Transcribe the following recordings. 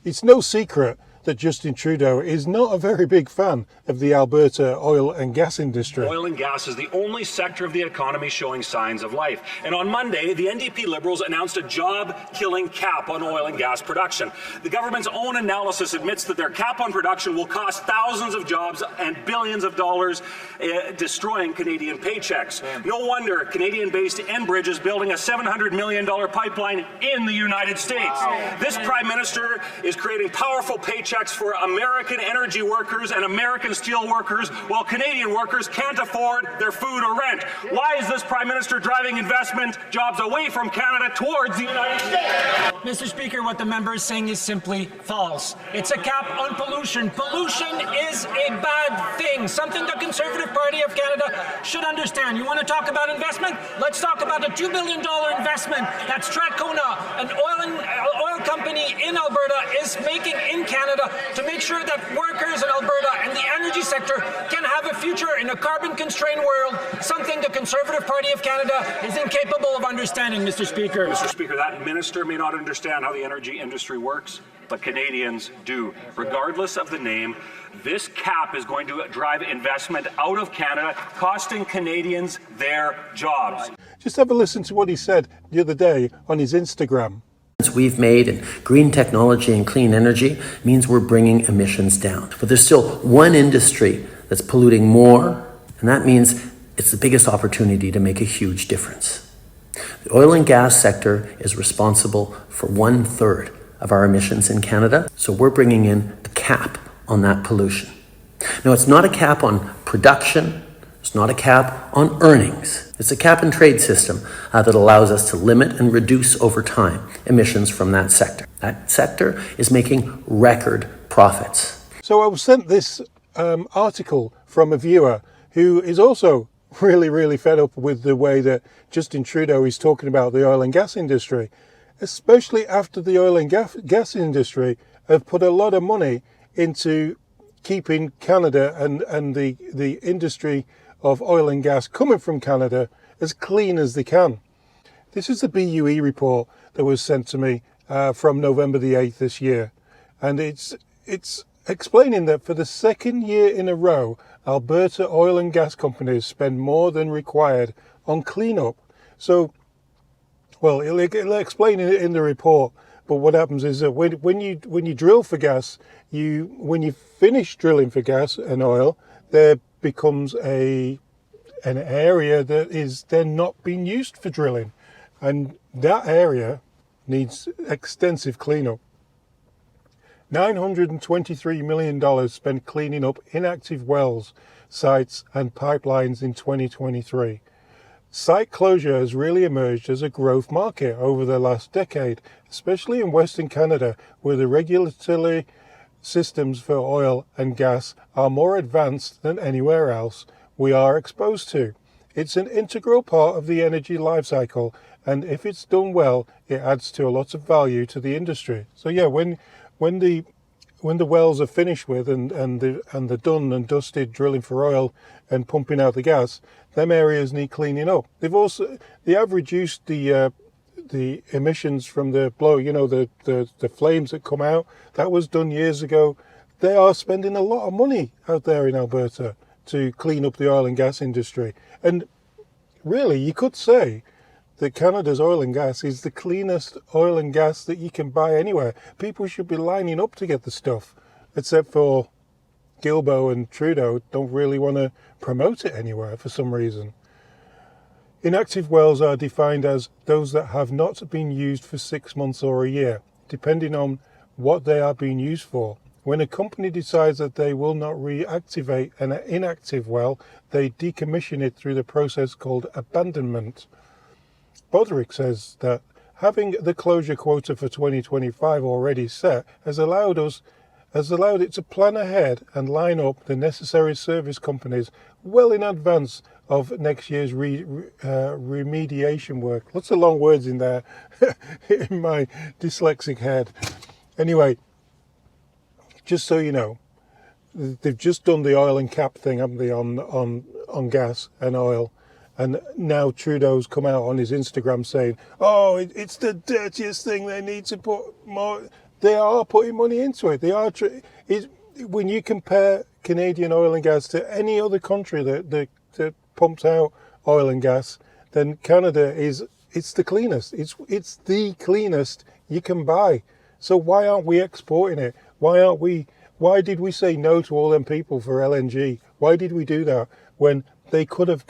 It's no secret that Justin Trudeau is not a very big fan of the Alberta oil and gas industry. Oil and gas is the only sector of the economy showing signs of life. And on Monday, the NDP Liberals announced a job-killing cap on oil and gas production. The government's own analysis admits that their cap on production will cost thousands of jobs and billions of dollars, destroying Canadian paychecks. No wonder Canadian-based Enbridge is building a $700 million pipeline in the United States. Wow. This Prime Minister is creating powerful paychecks for American energy workers and American steel workers, while Canadian workers can't afford their food or rent. Why is this Prime Minister driving investment jobs away from Canada towards the United States? Mr. Speaker, what the member is saying is simply false. It's a cap on pollution. Pollution is a bad thing, something the Conservative Party of Canada should understand. You want to talk about investment? Let's talk about a $2 billion investment that Strathcona, an oil company in Alberta, is making in Canada to make sure that workers in Alberta and the energy sector can have a future in a carbon-constrained world, something the Conservative Party of Canada is incapable of understanding, Mr. Speaker. Mr. Speaker, that minister may not understand how the energy industry works, but Canadians do. Regardless of the name, this cap is going to drive investment out of Canada, costing Canadians their jobs. Just have a listen to what he said the other day on his Instagram. We've made in green technology and clean energy means we're bringing emissions down. But there's still one industry that's polluting more, and that means it's the biggest opportunity to make a huge difference. The oil and gas sector is responsible for 1/3 of our emissions in Canada, so we're bringing in a cap on that pollution. Now, it's not a cap on production, it's not a cap on earnings. It's a cap and trade system that allows us to limit and reduce over time emissions from that sector. That sector is making record profits. So I was sent this article from a viewer who is also really fed up with the way that Justin Trudeau is talking about the oil and gas industry, especially after the oil and gas industry have put a lot of money into keeping Canada and the industry of oil and gas coming from Canada as clean as they can. This is the BUE report that was sent to me from November the 8th this year. And it's explaining that for the second year in a row, Alberta oil and gas companies spend more than required on cleanup. So, well, it'll explain it in the report. But what happens is that when you drill for gas, when you finish drilling for gas and oil, there becomes an area that is then not being used for drilling, and that area needs extensive cleanup. $923 million spent cleaning up inactive wells, sites and pipelines in 2023. Site closure has really emerged as a growth market over the last decade, especially in Western Canada, where the regulatory systems for oil and gas are more advanced than anywhere else we are exposed to. It's an integral part of the energy life cycle, and if it's done well, it adds to a lot of value to the industry. So yeah, when the wells are finished with and they're done and dusted drilling for oil and pumping out the gas, them areas need cleaning up. They have reduced the emissions from the the flames that come out. That was done years ago. They are spending a lot of money out there in Alberta to clean up the oil and gas industry. And really, you could say that Canada's oil and gas is the cleanest oil and gas that you can buy anywhere. People should be lining up to get the stuff, except for Guilbeault and Trudeau don't really want to promote it anywhere for some reason. Inactive wells are defined as those that have not been used for 6 months or a year, depending on what they are being used for. When a company decides that they will not reactivate an inactive well, they decommission it through the process called abandonment. Bodrick says that having the closure quota for 2025 already set has allowed it to plan ahead and line up the necessary service companies well in advance of next year's remediation work. Lots of long words in there in my dyslexic head. Anyway, just so you know, they've just done the oil and cap thing, haven't they, on gas and oil. And now Trudeau's come out on his Instagram saying, oh, it's the dirtiest thing, they need to put more. They are putting money into it. They are. When you compare Canadian oil and gas to any other country that pumps out oil and gas, then Canada it's the cleanest. It's the cleanest you can buy. So why aren't we exporting it? Why did we say no to all them people for LNG? Why did we do that when they could have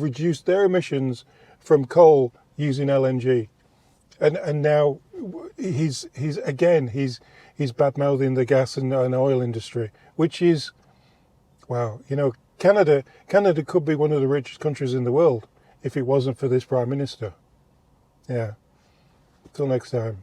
reduced their emissions from coal using LNG? And now he's bad mouthing the gas and oil industry, which is, wow, Canada could be one of the richest countries in the world if it wasn't for this Prime Minister. Yeah. Till next time.